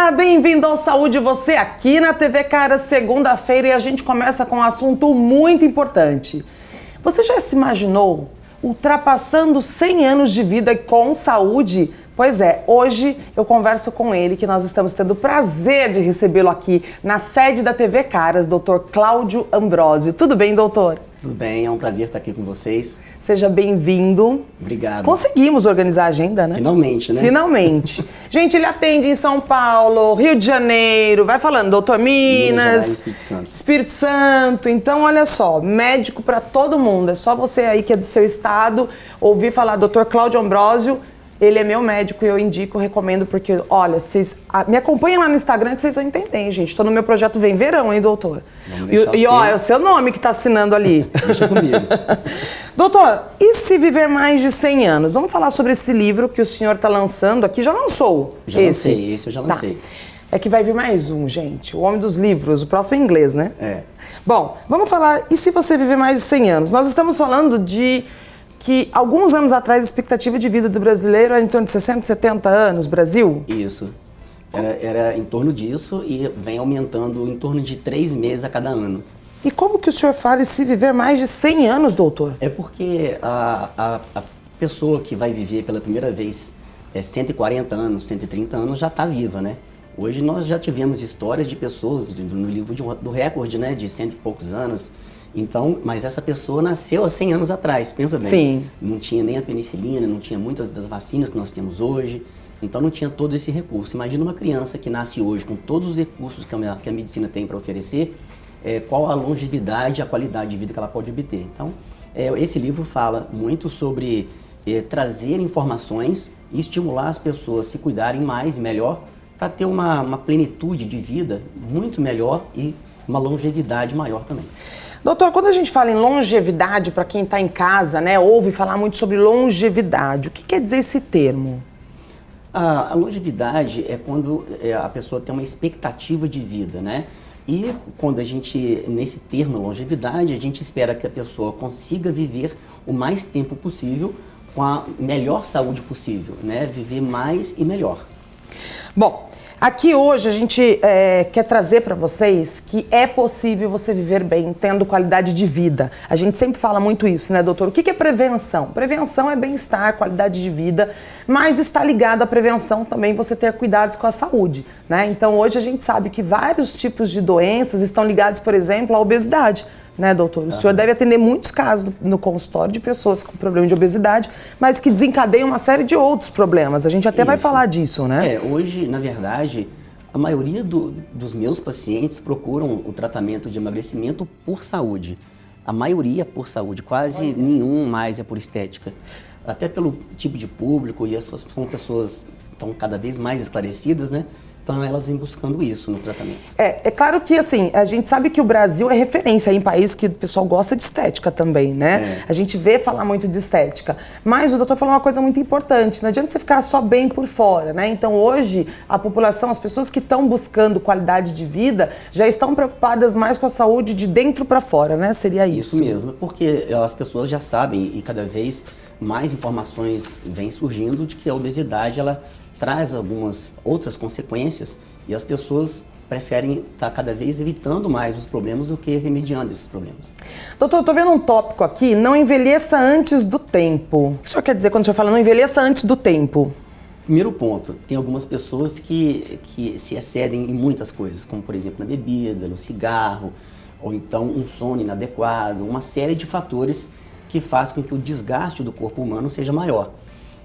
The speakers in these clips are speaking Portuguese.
Olá, bem-vindo ao Saúde Você aqui na TV Caras, segunda-feira, e a gente começa com um assunto muito importante. Você já se imaginou ultrapassando 100 anos de vida com saúde? Pois é, hoje eu converso com ele, que nós estamos tendo o prazer de recebê-lo aqui na sede da TV Caras, Dr. Cláudio Ambrosio. Tudo bem, doutor? Tudo bem, é um prazer estar aqui com vocês. Seja bem-vindo. Obrigado. Conseguimos organizar a agenda, né? Finalmente, né? Finalmente. Gente, ele atende em São Paulo, Rio de Janeiro, vai falando, doutor, Minas, Espírito Santo. Espírito Santo. Então, olha só, médico para todo mundo. É só você aí que é do seu estado ouvir falar, doutor Cláudio Ambrosio. Ele é meu médico e eu indico, recomendo, porque, olha, vocês me acompanhem lá no Instagram que vocês vão entender, hein, gente. Estou no meu projeto Vem Verão, hein, doutor? E ó, é o seu nome que está assinando ali. Deixa comigo. Doutor, e se viver mais de 100 anos? Vamos falar sobre esse livro que o senhor está lançando aqui. Já lançou? Já lancei, esse eu já lancei. Tá. É que vai vir mais um, gente. O Homem dos Livros. O próximo é em inglês, né? É. Bom, vamos falar, e se você viver mais de 100 anos? Nós estamos falando de que alguns anos atrás a expectativa de vida do brasileiro era em torno de 60, 70 anos, Brasil? Isso. Era em torno disso e vem aumentando em torno de 3 meses a cada ano. E como que o senhor fala em se viver mais de 100 anos, doutor? É porque a pessoa que vai viver pela primeira vez 140 anos, 130 anos já está viva, né? Hoje nós já tivemos histórias de pessoas no livro do recorde, né, de 100 e poucos anos. Então, mas essa pessoa nasceu há 100 anos atrás, pensa bem. Sim. Não tinha nem a penicilina, não tinha muitas das vacinas que nós temos hoje, então não tinha todo esse recurso. Imagina uma criança que nasce hoje com todos os recursos que a medicina tem para oferecer, qual a longevidade, a qualidade de vida que ela pode obter. Então, esse livro fala muito sobre trazer informações e estimular as pessoas a se cuidarem mais e melhor para ter uma plenitude de vida muito melhor e uma longevidade maior também. Doutor, quando a gente fala em longevidade, para quem está em casa, né, ouve falar muito sobre longevidade. O que quer dizer esse termo? A longevidade é quando a pessoa tem uma expectativa de vida, né? E quando a gente, nesse termo longevidade, a gente espera que a pessoa consiga viver o mais tempo possível com a melhor saúde possível, né? Viver mais e melhor. Bom, aqui hoje a gente quer trazer para vocês que é possível você viver bem, tendo qualidade de vida. A gente sempre fala muito isso, né, doutor? O que é prevenção? Prevenção é bem-estar, qualidade de vida, mas está ligado à prevenção também você ter cuidados com a saúde, né? Então hoje a gente sabe que vários tipos de doenças estão ligados, por exemplo, à obesidade. Né, doutor? O senhor deve atender muitos casos no consultório de pessoas com problema de obesidade, mas que desencadeiam uma série de outros problemas. A gente até vai falar disso, né? Hoje, na verdade, a maioria dos meus pacientes procuram o tratamento de emagrecimento por saúde. A maioria por saúde, quase nenhum mais é por estética. Até pelo tipo de público, e são pessoas estão cada vez mais esclarecidas, né? Então elas vêm buscando isso no tratamento. É claro que assim, a gente sabe que o Brasil é referência em país que o pessoal gosta de estética também, né? A gente vê falar muito de estética. Mas o doutor falou uma coisa muito importante, não adianta você ficar só bem por fora, né? Então hoje a população, as pessoas que estão buscando qualidade de vida já estão preocupadas mais com a saúde de dentro para fora, né? Seria isso. Isso mesmo, porque as pessoas já sabem e cada vez mais informações vêm surgindo de que a obesidade, ela traz algumas outras consequências e as pessoas preferem estar cada vez evitando mais os problemas do que remediando esses problemas. Doutor, eu estou vendo um tópico aqui, não envelheça antes do tempo. O que o senhor quer dizer quando o senhor fala não envelheça antes do tempo? Primeiro ponto, tem algumas pessoas que se excedem em muitas coisas, como por exemplo na bebida, no cigarro, ou então um sono inadequado, uma série de fatores que faz com que o desgaste do corpo humano seja maior.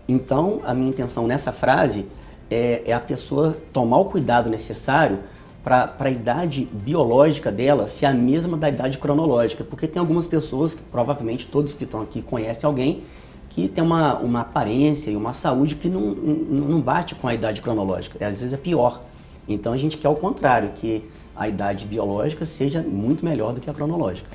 Então, a minha intenção nessa frase é a pessoa tomar o cuidado necessário para a idade biológica dela ser a mesma da idade cronológica. Porque tem algumas pessoas, que provavelmente todos que estão aqui conhecem alguém, que tem uma aparência e uma saúde que não bate com a idade cronológica. Às vezes é pior. Então, a gente quer o contrário, que a idade biológica seja muito melhor do que a cronológica.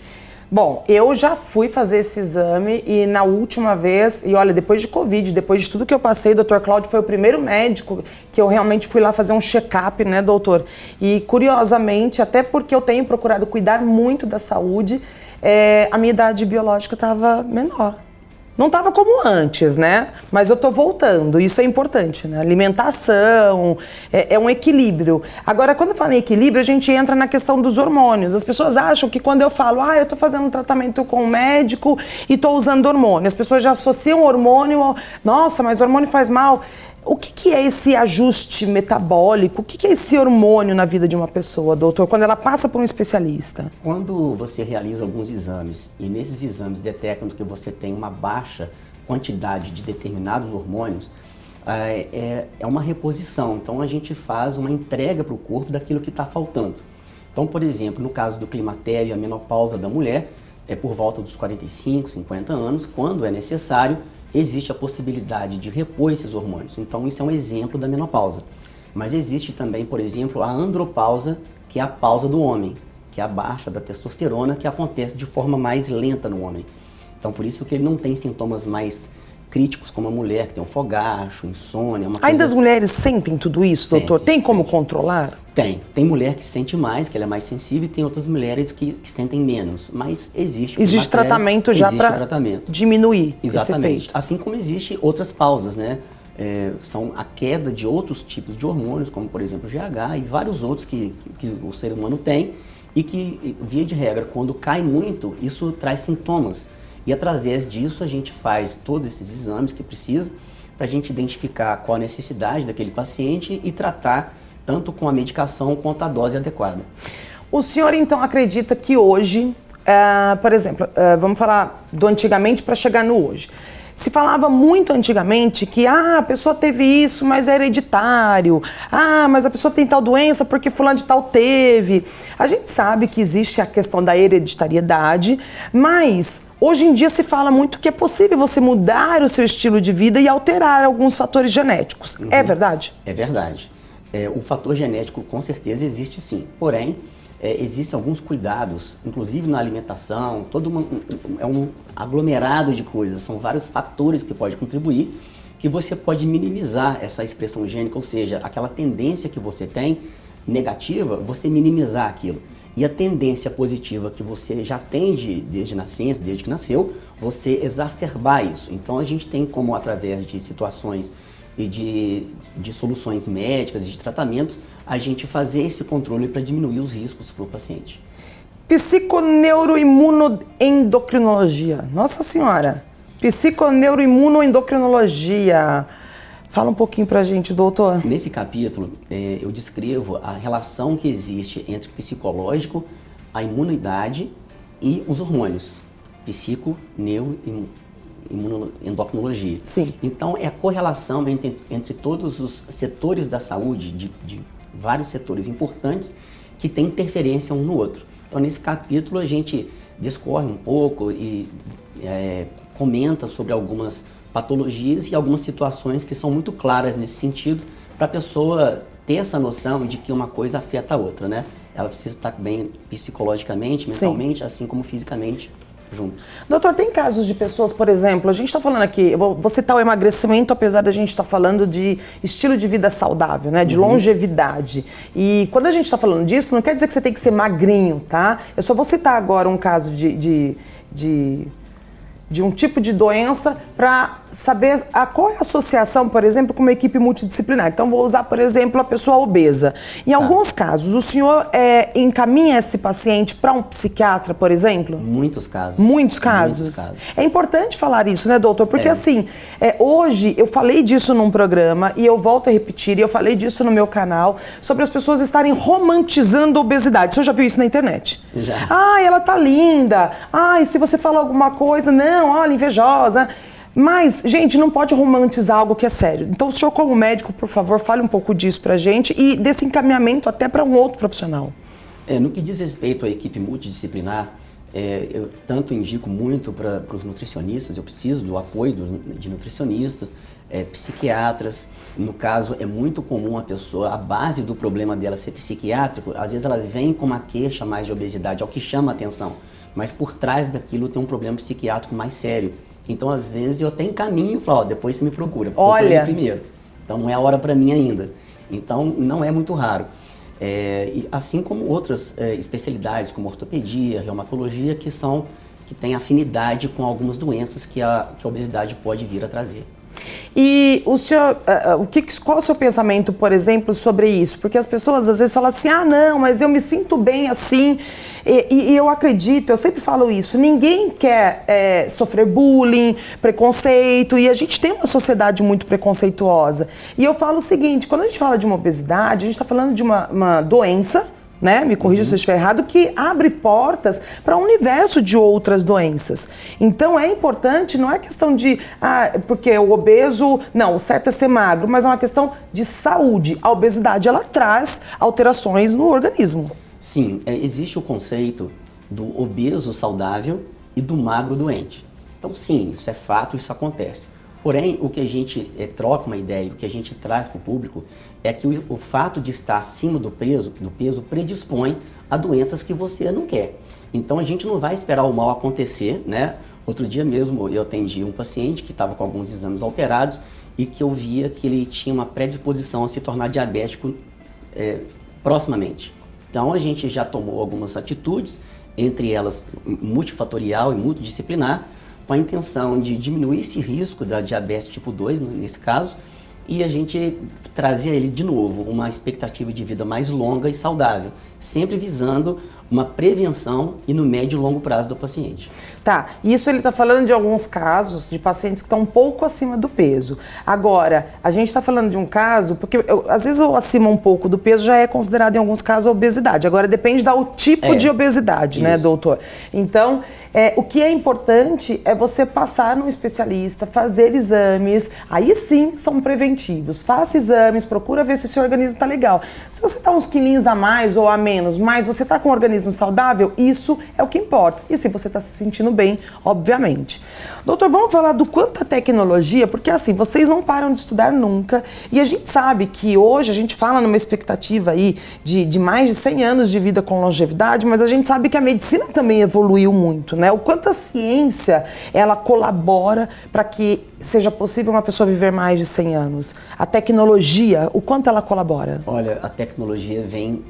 Bom, eu já fui fazer esse exame e na última vez, e olha, depois de Covid, depois de tudo que eu passei, o Dr. Cláudio foi o primeiro médico que eu realmente fui lá fazer um check-up, né, doutor? E curiosamente, até porque eu tenho procurado cuidar muito da saúde, a minha idade biológica estava menor. Não estava como antes, né? Mas eu tô voltando. Isso é importante, né? Alimentação, é um equilíbrio. Agora, quando eu falo em equilíbrio, a gente entra na questão dos hormônios. As pessoas acham que quando eu falo, eu tô fazendo um tratamento com um médico e tô usando hormônio, as pessoas já associam hormônio ao, nossa, mas o hormônio faz mal. O que é esse ajuste metabólico? O que é esse hormônio na vida de uma pessoa, doutor, quando ela passa por um especialista? Quando você realiza alguns exames e nesses exames detectam que você tem uma baixa quantidade de determinados hormônios, é uma reposição. Então a gente faz uma entrega para o corpo daquilo que está faltando. Então, por exemplo, no caso do climatério e a menopausa da mulher, é por volta dos 45, 50 anos, quando é necessário, existe a possibilidade de repor esses hormônios. Então isso é um exemplo da menopausa. Mas existe também, por exemplo, a andropausa, que é a pausa do homem, que é a baixa da testosterona, que acontece de forma mais lenta no homem. Então por isso que ele não tem sintomas mais críticos como a mulher, que tem um fogacho, insônia, uma coisa... Ainda as mulheres sentem tudo isso, doutor? Tem como controlar? Tem. Tem mulher que sente mais, que ela é mais sensível, e tem outras mulheres que sentem menos. Mas existe tratamento já para diminuir esse Exatamente. efeito. Assim como existe outras pausas, né? São a queda de outros tipos de hormônios, como por exemplo o GH e vários outros que o ser humano tem e que, via de regra, quando cai muito, isso traz sintomas. E através disso a gente faz todos esses exames que precisa para a gente identificar qual a necessidade daquele paciente e tratar tanto com a medicação quanto a dose adequada. O senhor então acredita que hoje, por exemplo, vamos falar do antigamente para chegar no hoje. Se falava muito antigamente que a pessoa teve isso, mas é hereditário. Mas a pessoa tem tal doença porque fulano de tal teve. A gente sabe que existe a questão da hereditariedade, mas hoje em dia se fala muito que é possível você mudar o seu estilo de vida e alterar alguns fatores genéticos. É verdade? É verdade. O fator genético com certeza existe sim. Porém, existem alguns cuidados, inclusive na alimentação, é um aglomerado de coisas, são vários fatores que podem contribuir, que você pode minimizar essa expressão gênica, ou seja, aquela tendência que você tem negativa, você minimizar aquilo. E a tendência positiva que você já tem desde nascença, desde que nasceu, você exacerbar isso. Então a gente tem como, através de situações e de soluções médicas e de tratamentos, a gente fazer esse controle para diminuir os riscos para o paciente. Psiconeuroimunoendocrinologia. Nossa Senhora! Psiconeuroimunoendocrinologia. Fala um pouquinho pra gente, doutor. Nesse capítulo, eu descrevo a relação que existe entre o psicológico, a imunidade e os hormônios. Psiconeuroendocrinologia. Sim. Então, é a correlação entre todos os setores da saúde, de vários setores importantes, que têm interferência um no outro. Então, nesse capítulo, a gente discorre um pouco e comenta sobre algumas patologias e algumas situações que são muito claras nesse sentido, para a pessoa ter essa noção de que uma coisa afeta a outra, né? Ela precisa estar bem psicologicamente, mentalmente, sim, assim como fisicamente, junto. Doutor, tem casos de pessoas, por exemplo, a gente está falando aqui, eu vou citar o emagrecimento, apesar da gente estar falando de estilo de vida saudável, né? De longevidade. E quando a gente está falando disso, não quer dizer que você tem que ser magrinho, tá? Eu só vou citar agora um caso de um tipo de doença para saber qual é a associação, por exemplo, com uma equipe multidisciplinar. Então, vou usar, por exemplo, a pessoa obesa. Em alguns casos, o senhor encaminha esse paciente para um psiquiatra, por exemplo? Muitos casos. Muitos casos. É importante falar isso, né, doutor? Porque, assim, hoje eu falei disso num programa e eu volto a repetir, e eu falei disso no meu canal, sobre as pessoas estarem romantizando a obesidade. O senhor já viu isso na internet? Já. Ela tá linda. Se você fala alguma coisa, não, olha, invejosa. Mas, gente, não pode romantizar algo que é sério. Então, o senhor, como médico, por favor, fale um pouco disso pra gente e desse encaminhamento até para um outro profissional. No que diz respeito à equipe multidisciplinar, eu tanto indico muito para os nutricionistas, eu preciso do apoio de nutricionistas, psiquiatras. No caso, é muito comum a base do problema dela ser psiquiátrico, às vezes ela vem com uma queixa mais de obesidade, é o que chama a atenção, mas por trás daquilo tem um problema psiquiátrico mais sério. Então, às vezes, eu até encaminho e falo, depois você me procura. Olha. Primeiro. Então, não é a hora para mim ainda. Então, não é muito raro. E assim como outras especialidades, como ortopedia, reumatologia, que são que têm afinidade com algumas doenças que a obesidade pode vir a trazer. E o senhor, qual é o seu pensamento, por exemplo, sobre isso? Porque as pessoas às vezes falam assim, não, mas eu me sinto bem assim, e eu acredito, eu sempre falo isso, ninguém quer sofrer bullying, preconceito, e a gente tem uma sociedade muito preconceituosa. E eu falo o seguinte, quando a gente fala de uma obesidade, a gente está falando de uma doença, né? Me corrija se eu estiver errado, que abre portas para um universo de outras doenças. Então é importante, não é questão de, porque o obeso, não, o certo é ser magro, mas é uma questão de saúde. A obesidade, ela traz alterações no organismo. Sim, existe o conceito do obeso saudável e do magro doente. Então sim, isso é fato, isso acontece. Porém, o que a gente troca uma ideia, o que a gente traz para o público é que o fato de estar acima do peso predispõe a doenças que você não quer. Então a gente não vai esperar o mal acontecer, né? Outro dia mesmo eu atendi um paciente que estava com alguns exames alterados e que eu via que ele tinha uma predisposição a se tornar diabético proximamente. Então a gente já tomou algumas atitudes, entre elas multifatorial e multidisciplinar, com a intenção de diminuir esse risco da diabetes tipo 2, nesse caso, e a gente trazia ele de novo uma expectativa de vida mais longa e saudável, sempre visando uma prevenção e no médio e longo prazo do paciente. Tá, isso ele está falando de alguns casos de pacientes que estão um pouco acima do peso. Agora, a gente está falando de um caso, porque às vezes o acima um pouco do peso já é considerado em alguns casos obesidade. Agora depende do tipo de obesidade, né, doutor? Então, o que é importante é você passar num especialista, fazer exames, aí sim são preventivos. Faça exames, procura ver se seu organismo está legal. Se você está uns quilinhos a mais ou a menos, mas você está com um organismo saudável, isso é o que importa. E se você está se sentindo bem, obviamente. Doutor, vamos falar do quanto a tecnologia, porque assim, vocês não param de estudar nunca, e a gente sabe que hoje a gente fala numa expectativa aí de mais de 100 anos de vida com longevidade, mas a gente sabe que a medicina também evoluiu muito, né? O quanto a ciência, ela colabora para que seja possível uma pessoa viver mais de 100 anos. A tecnologia, o quanto ela colabora? Olha, a tecnologia vem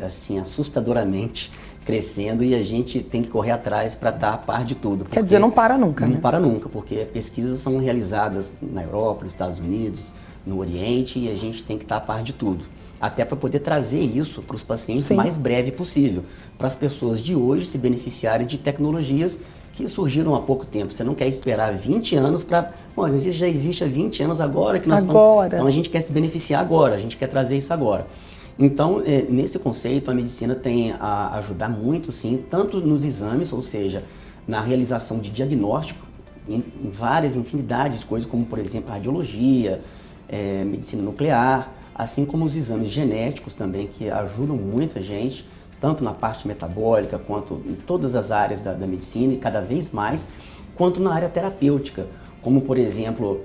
assim, assustadoramente crescendo e a gente tem que correr atrás para estar a par de tudo. Quer dizer, não para nunca, né? Não para nunca, porque pesquisas são realizadas na Europa, nos Estados Unidos, no Oriente, e a gente tem que estar a par de tudo. Até para poder trazer isso para os pacientes o mais breve possível, para as pessoas de hoje se beneficiarem de tecnologias que surgiram há pouco tempo. Você não quer esperar 20 anos para... Bom, isso já existe há 20 anos agora que nós estamos... Então a gente quer se beneficiar agora, a gente quer trazer isso agora. Então, nesse conceito, a medicina tem a ajudar muito, sim, tanto nos exames, ou seja, na realização de diagnóstico, em várias infinidades de coisas, como, por exemplo, radiologia, medicina nuclear, assim como os exames genéticos também, que ajudam muito a gente, tanto na parte metabólica, quanto em todas as áreas da medicina, e cada vez mais, quanto na área terapêutica, como, por exemplo...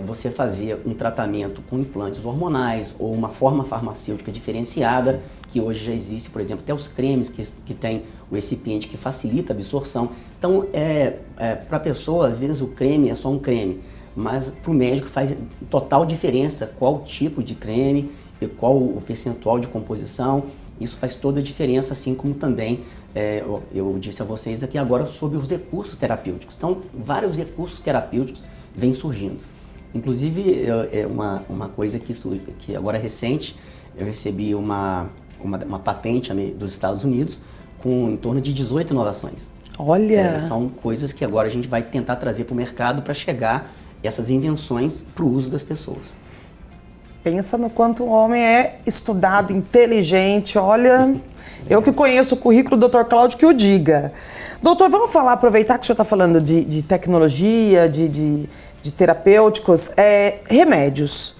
você fazia um tratamento com implantes hormonais ou uma forma farmacêutica diferenciada, que hoje já existe, por exemplo, até os cremes que tem o excipiente que facilita a absorção. Então, para a pessoa, às vezes o creme é só um creme, mas para o médico faz total diferença qual tipo de creme, e qual o percentual de composição. Isso faz toda a diferença, assim como também eu disse a vocês aqui agora sobre os recursos terapêuticos. Então, vários recursos terapêuticos vem surgindo. Inclusive, uma coisa que agora é recente, eu recebi uma patente dos Estados Unidos com em torno de 18 inovações. Olha! São coisas que agora a gente vai tentar trazer para o mercado para chegar essas invenções para o uso das pessoas. Pensa no quanto o homem é estudado, inteligente, olha... Eu que conheço o currículo do Dr. Cláudio que o diga. Doutor, vamos falar, aproveitar que o senhor está falando de tecnologia, de terapêuticos, remédios,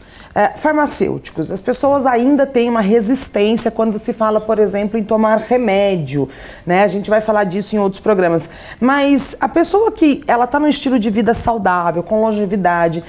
farmacêuticos. As pessoas ainda têm uma resistência quando se fala, por exemplo, em tomar remédio, né? A gente vai falar disso em outros programas. Mas a pessoa que ela está num estilo de vida saudável, com longevidade,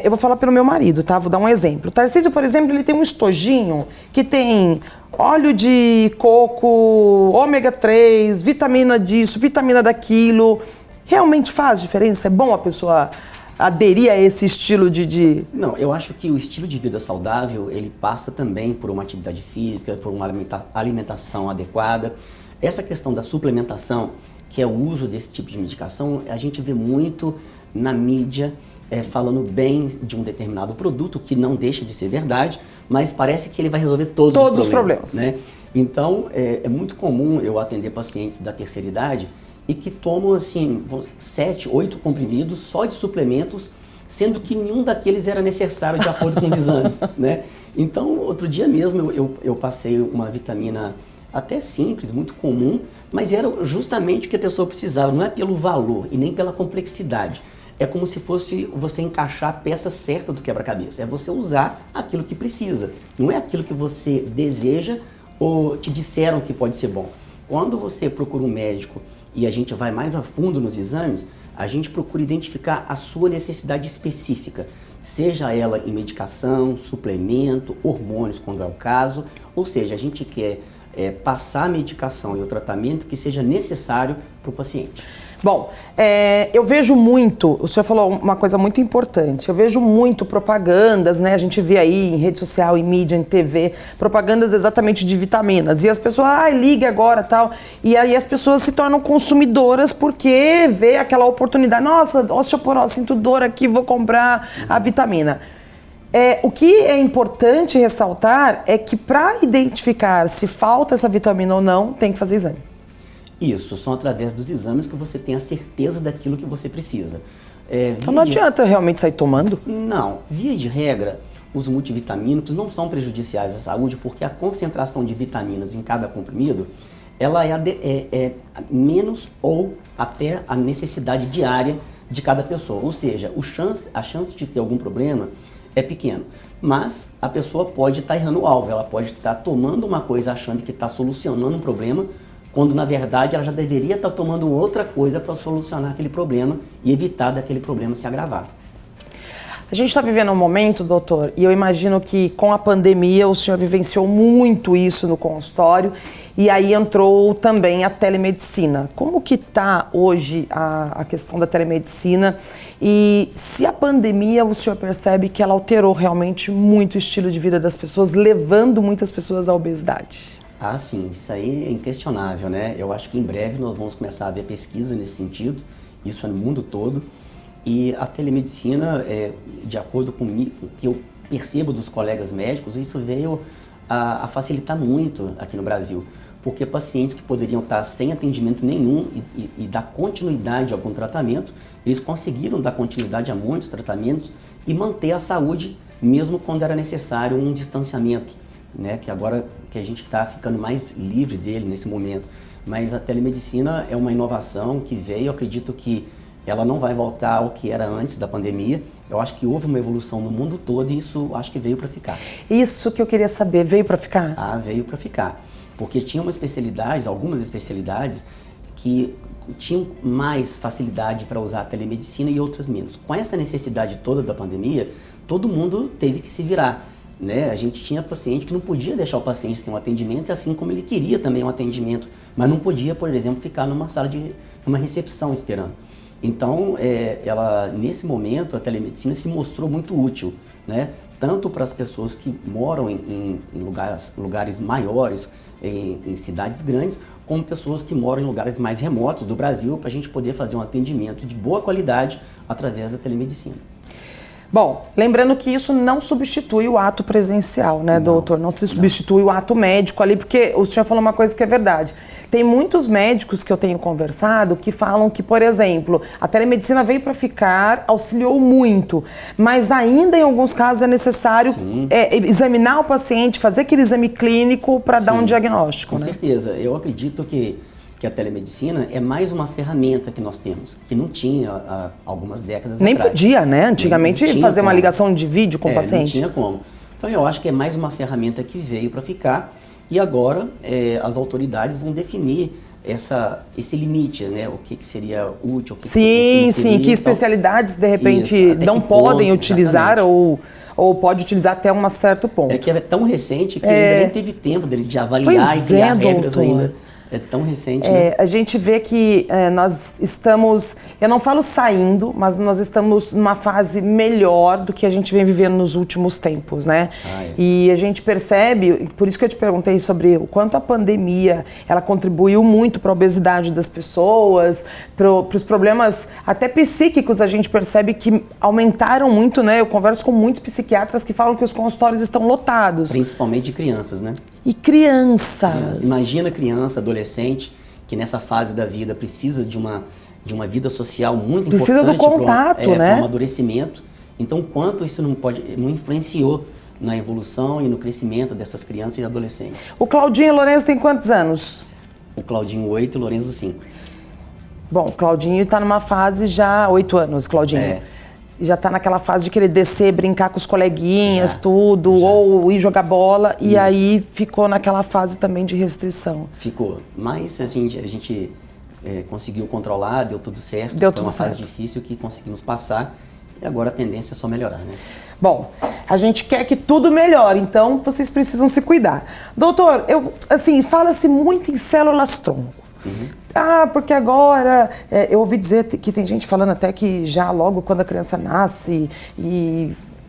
eu vou falar pelo meu marido, tá? Vou dar um exemplo. O Tarcísio, por exemplo, ele tem um estojinho que tem óleo de coco, ômega 3, vitamina disso, vitamina daquilo. Realmente faz diferença? É bom a pessoa aderir a esse estilo de... Não, eu acho que o estilo de vida saudável, ele passa também por uma atividade física, por uma alimentação adequada. Essa questão da suplementação, que é o uso desse tipo de medicação, a gente vê muito na mídia falando bem de um determinado produto, que não deixa de ser verdade, mas parece que ele vai resolver todos os problemas. Né? Então, é muito comum eu atender pacientes da terceira idade e que tomam, assim, 7, 8 comprimidos só de suplementos, sendo que nenhum daqueles era necessário de acordo com os exames, né? Então, outro dia mesmo eu passei uma vitamina até simples, muito comum, mas era justamente o que a pessoa precisava, não é pelo valor e nem pela complexidade. É como se fosse você encaixar a peça certa do quebra-cabeça, é você usar aquilo que precisa, não é aquilo que você deseja ou te disseram que pode ser bom. Quando você procura um médico e a gente vai mais a fundo nos exames, a gente procura identificar a sua necessidade específica, seja ela em medicação, suplemento, hormônios, quando é o caso, ou seja, a gente quer passar a medicação e o tratamento que seja necessário para o paciente. Bom, eu vejo muito, o senhor falou uma coisa muito importante, eu vejo muito propagandas, né? A gente vê aí em rede social, em mídia, em TV, propagandas exatamente de vitaminas. E as pessoas, ligue agora tal. E aí as pessoas se tornam consumidoras porque vê aquela oportunidade. Nossa, osteoporose, sinto dor aqui, vou comprar a vitamina. O que é importante ressaltar é que para identificar se falta essa vitamina ou não, tem que fazer exame. Isso, são através dos exames que você tem a certeza daquilo que você precisa. Então não adianta realmente sair tomando? Não, via de regra, os multivitamínicos não são prejudiciais à saúde porque a concentração de vitaminas em cada comprimido, ela é menos ou até a necessidade diária de cada pessoa. Ou seja, a chance de ter algum problema é pequena. Mas a pessoa pode estar errando o alvo, ela pode estar tomando uma coisa achando que está solucionando um problema, quando na verdade ela já deveria estar tomando outra coisa para solucionar aquele problema e evitar daquele problema se agravar. A gente está vivendo um momento, doutor, e eu imagino que com a pandemia o senhor vivenciou muito isso no consultório e aí entrou também a telemedicina. Como que está hoje a questão da telemedicina e se a pandemia o senhor percebe que ela alterou realmente muito o estilo de vida das pessoas, levando muitas pessoas à obesidade? Ah, sim, isso aí é inquestionável, né? Eu acho que em breve nós vamos começar a ver pesquisa nesse sentido, isso é no mundo todo. E a telemedicina, de acordo com o que eu percebo dos colegas médicos, isso veio a facilitar muito aqui no Brasil. Porque pacientes que poderiam estar sem atendimento nenhum e dar continuidade a algum tratamento, eles conseguiram dar continuidade a muitos tratamentos e manter a saúde, mesmo quando era necessário um distanciamento, né? Que agora que a gente está ficando mais livre dele nesse momento. Mas a telemedicina é uma inovação que veio, eu acredito que ela não vai voltar ao que era antes da pandemia. Eu acho que houve uma evolução no mundo todo e isso acho que veio para ficar. Isso que eu queria saber, veio para ficar? Ah, veio para ficar. Porque tinha algumas especialidades que tinham mais facilidade para usar a telemedicina e outras menos. Com essa necessidade toda da pandemia, todo mundo teve que se virar, né? A gente tinha paciente que não podia deixar o paciente sem um atendimento, assim como ele queria também um atendimento, mas não podia, por exemplo, ficar numa sala numa recepção esperando. Então, nesse momento, a telemedicina se mostrou muito útil, né? Tanto para as pessoas que moram em lugares maiores, em cidades grandes, como pessoas que moram em lugares mais remotos do Brasil, para a gente poder fazer um atendimento de boa qualidade através da telemedicina. Bom, lembrando que isso não substitui o ato presencial, né, doutor? Não se substitui o ato médico ali, porque o senhor falou uma coisa que é verdade. Tem muitos médicos que eu tenho conversado que falam que, por exemplo, a telemedicina veio para ficar, auxiliou muito, mas ainda em alguns casos é necessário examinar o paciente, fazer aquele exame clínico para dar um diagnóstico. Com certeza. Eu acredito que a telemedicina é mais uma ferramenta que nós temos, que não tinha há algumas décadas Nem atrás. podia, né? Antigamente fazer uma ligação de vídeo com o paciente. Não tinha como. Então eu acho que é mais uma ferramenta que veio para ficar e agora as autoridades vão definir esse limite, né? O que seria útil, o que Sim, não seria, que especialidades de repente não podem utilizar ou pode utilizar até um certo ponto. É que é tão recente que ainda nem teve tempo dele de avaliar e criar regras ainda É tão recente, né? A gente vê que nós estamos, eu não falo saindo, mas nós estamos numa fase melhor do que a gente vem vivendo nos últimos tempos, né? E a gente percebe, por isso que eu te perguntei sobre o quanto a pandemia, ela contribuiu muito para a obesidade das pessoas, para os problemas até psíquicos, a gente percebe que aumentaram muito, né? Eu converso com muitos psiquiatras que falam que os consultórios estão lotados. Principalmente de crianças, né? E crianças. Imagina criança, adolescente, que nessa fase da vida precisa de uma vida social muito precisa importante. Precisa do contato, né? Para o amadurecimento. Então, quanto isso não influenciou na evolução e no crescimento dessas crianças e adolescentes? O Claudinho Lourenço tem quantos anos? O Claudinho 8 e o Lourenço 5. Bom, o Claudinho está numa fase já... 8 anos, Claudinho. Já está naquela fase de querer descer, brincar com os coleguinhas, ou ir jogar bola. Isso. E aí ficou naquela fase também de restrição. Ficou. Mas assim, a gente conseguiu controlar, deu tudo certo. Foi uma fase difícil que conseguimos passar. E agora a tendência é só melhorar, né? Bom, a gente quer que tudo melhore, então vocês precisam se cuidar. Doutor, fala-se muito em células tronco. Porque agora, eu ouvi dizer que tem gente falando até que já logo quando a criança nasce,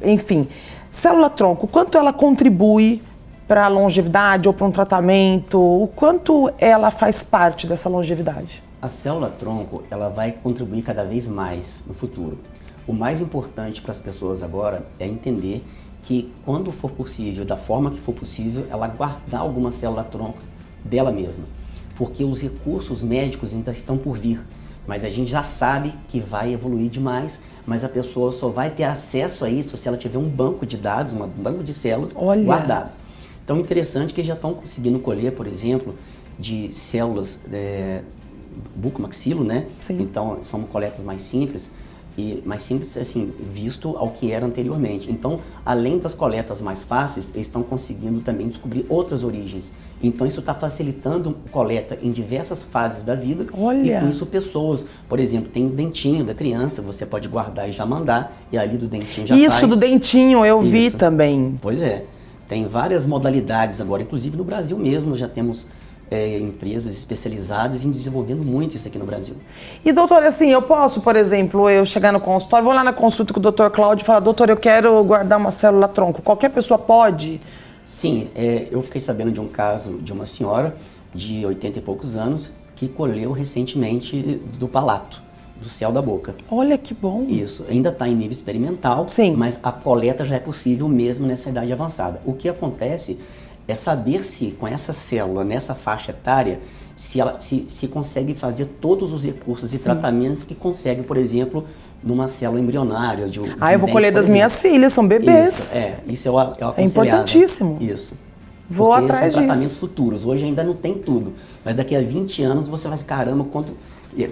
enfim. Célula tronco, quanto ela contribui para a longevidade ou para um tratamento? O quanto ela faz parte dessa longevidade? A célula tronco, ela vai contribuir cada vez mais no futuro. O mais importante para as pessoas agora é entender que quando for possível, da forma que for possível, ela guardar alguma célula tronco dela mesma. Porque os recursos médicos ainda estão por vir, mas a gente já sabe que vai evoluir demais, mas a pessoa só vai ter acesso a isso se ela tiver um banco de dados, um banco de células guardados. Então, interessante que já estão conseguindo colher, por exemplo, de células bucomaxilo, né? Sim. Então, são coletas mais simples, assim, visto ao que era anteriormente. Então, além das coletas mais fáceis, eles estão conseguindo também descobrir outras origens. Então, isso está facilitando a coleta em diversas fases da vida. Olha. E com isso, pessoas, por exemplo, tem o dentinho da criança, você pode guardar e já mandar, e ali do dentinho já Isso, do dentinho eu vi também. Pois é. Tem várias modalidades agora, inclusive no Brasil mesmo, já temos empresas especializadas em desenvolvendo muito isso aqui no Brasil. E doutor, assim, eu posso, por exemplo, eu chegar no consultório, vou lá na consulta com o doutor Cláudio e falar, doutor, eu quero guardar uma célula tronco. Qualquer pessoa pode? Sim, eu fiquei sabendo de um caso de uma senhora de 80 e poucos anos que colheu recentemente do palato, do céu da boca. Olha que bom. Isso, ainda está em nível experimental, sim, mas a coleta já é possível mesmo nessa idade avançada. O que acontece é saber se com essa célula, nessa faixa etária, se consegue fazer todos os recursos e tratamentos que consegue, por exemplo, numa célula embrionária. Eu vou colher das minhas filhas, são bebês. Isso é o aconselhável. É importantíssimo. Isso. Vou atrás disso. São tratamentos futuros. Hoje ainda não tem tudo, mas daqui a 20 anos você vai, caramba, quanto...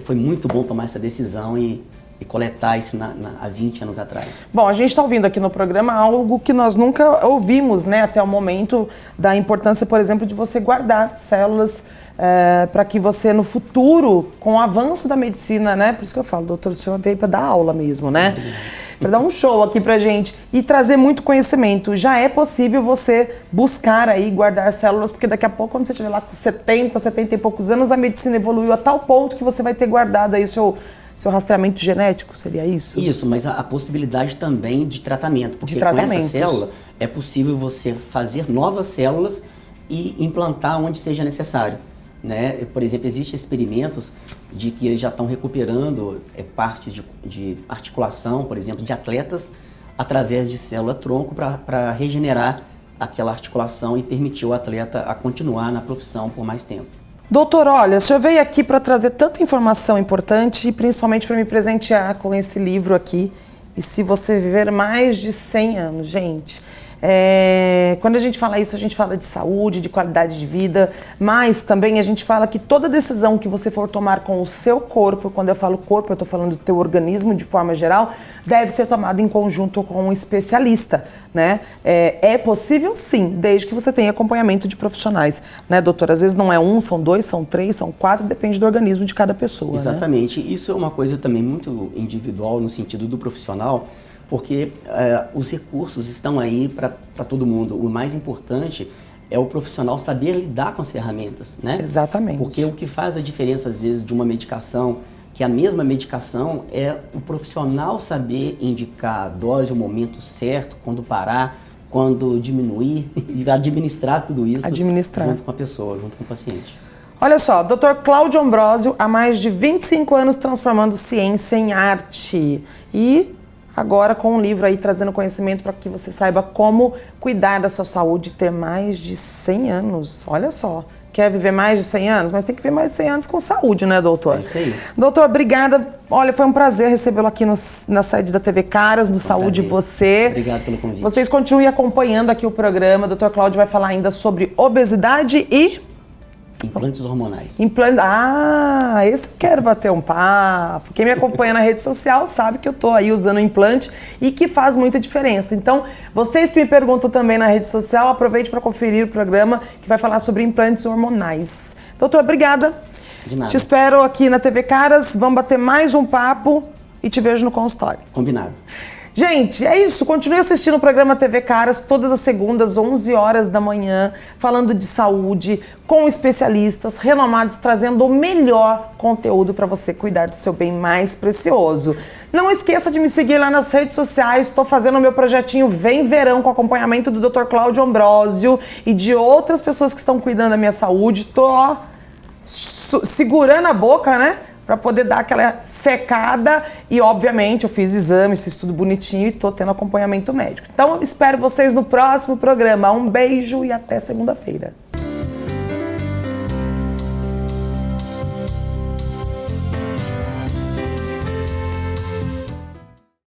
Foi muito bom tomar essa decisão e coletar isso há 20 anos atrás. Bom, a gente está ouvindo aqui no programa algo que nós nunca ouvimos, né, até o momento, da importância, por exemplo, de você guardar células para que você, no futuro, com o avanço da medicina, né, por isso que eu falo, doutor, o senhor veio para dar aula mesmo, né, para dar um show aqui pra gente e trazer muito conhecimento. Já é possível você buscar aí, guardar células, porque daqui a pouco, quando você estiver lá com 70 e poucos anos, a medicina evoluiu a tal ponto que você vai ter guardado aí seu rastreamento genético, seria isso? Isso, mas a possibilidade também de tratamento, porque com essa célula é possível você fazer novas células e implantar onde seja necessário, né? Por exemplo, existem experimentos de que eles já estão recuperando partes de articulação, por exemplo, de atletas, através de célula-tronco para regenerar aquela articulação e permitir o atleta a continuar na profissão por mais tempo. Doutor, olha, o senhor veio aqui para trazer tanta informação importante e principalmente para me presentear com esse livro aqui. E se você viver mais de 100 anos, gente... quando a gente fala isso, a gente fala de saúde, de qualidade de vida, mas também a gente fala que toda decisão que você for tomar com o seu corpo, quando eu falo corpo, eu estou falando do teu organismo de forma geral, deve ser tomada em conjunto com um especialista, né? É possível sim, desde que você tenha acompanhamento de profissionais, né, doutor? Às vezes não é um, são dois, são três, são quatro, depende do organismo de cada pessoa. Exatamente, né? Isso é uma coisa também muito individual no sentido do profissional, porque os recursos estão aí para todo mundo. O mais importante é o profissional saber lidar com as ferramentas, né? Exatamente. Porque o que faz a diferença, às vezes, de uma medicação, que a mesma medicação, é o profissional saber indicar a dose, o momento certo, quando parar, quando diminuir e administrar tudo isso junto com a pessoa, junto com o paciente. Olha só, Dr. Cláudio Ambrosio, há mais de 25 anos transformando ciência em arte. E agora com um livro aí trazendo conhecimento para que você saiba como cuidar da sua saúde e ter mais de 100 anos. Olha só, quer viver mais de 100 anos? Mas tem que viver mais de 100 anos com saúde, né, doutor? É isso aí. Doutor, obrigada. Olha, foi um prazer recebê-lo aqui na sede da TV Caras, no Saúde Você. Obrigado pelo convite. Vocês continuem acompanhando aqui o programa. O Dr. Cláudio vai falar ainda sobre obesidade e... implantes hormonais. Esse eu quero bater um papo. Quem me acompanha na rede social sabe que eu tô aí usando implante e que faz muita diferença. Então, vocês que me perguntam também na rede social, aproveite para conferir o programa que vai falar sobre implantes hormonais. Doutor, obrigada. De nada. Te espero aqui na TV Caras. Vamos bater mais um papo e te vejo no consultório. Combinado. Gente, é isso. Continue assistindo o programa TV Caras todas as segundas, 11 horas da manhã, falando de saúde, com especialistas renomados, trazendo o melhor conteúdo para você cuidar do seu bem mais precioso. Não esqueça de me seguir lá nas redes sociais. Estou fazendo o meu projetinho Vem Verão com acompanhamento do Dr. Cláudio Ambrosio e de outras pessoas que estão cuidando da minha saúde. Tô segurando a boca, né? Para poder dar aquela secada e, obviamente, eu fiz exames, fiz tudo bonitinho e tô tendo acompanhamento médico. Então, espero vocês no próximo programa. Um beijo e até segunda-feira.